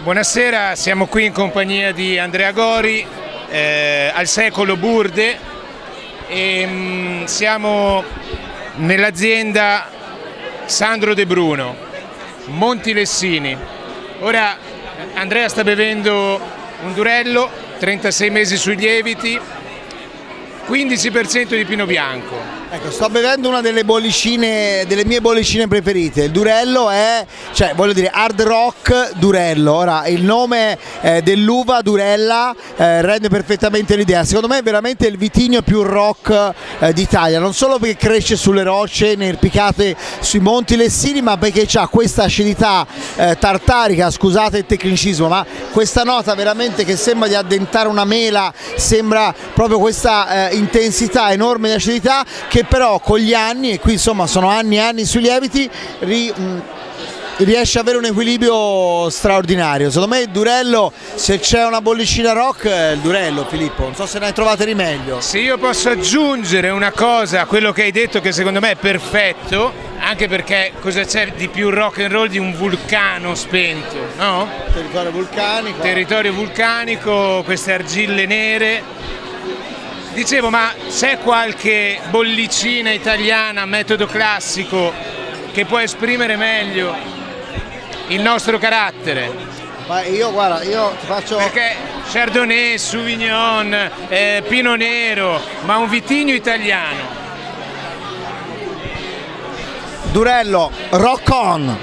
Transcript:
Buonasera, siamo qui in compagnia di Andrea Gori, al Secolo Burde, e siamo nell'azienda Sandro De Bruno, Monti Lessini. Ora Andrea sta bevendo un Durello, 36 mesi sui lieviti, 15% di Pino Bianco. Ecco, sto bevendo una delle bollicine, delle mie bollicine preferite. Il Durello è, cioè voglio dire, hard rock Durello. Ora il nome dell'uva Durella rende perfettamente l'idea. Secondo me è veramente il vitigno più rock d'Italia, non solo perché cresce sulle rocce inerpicate sui Monti Lessini, ma perché ha questa acidità tartarica, scusate il tecnicismo, ma questa nota veramente che sembra di addentare una mela, sembra proprio questa intensità enorme di acidità che però con gli anni, e qui insomma sono anni e anni sui lieviti, riesce ad avere un equilibrio straordinario. Secondo me il Durello, se c'è una bollicina rock, è il Durello, Filippo. Non so se ne hai trovate di meglio. Se io posso aggiungere una cosa a quello che hai detto, che secondo me è perfetto, anche perché cosa c'è di più rock and roll di un vulcano spento, no? Territorio vulcanico. Territorio vulcanico, queste argille nere. Dicevo, ma c'è qualche bollicina italiana, metodo classico, che può esprimere meglio il nostro carattere? Ma io, guarda, io ti faccio... Perché Chardonnay, Sauvignon, Pino Nero, ma un vitigno italiano. Durello, rock on!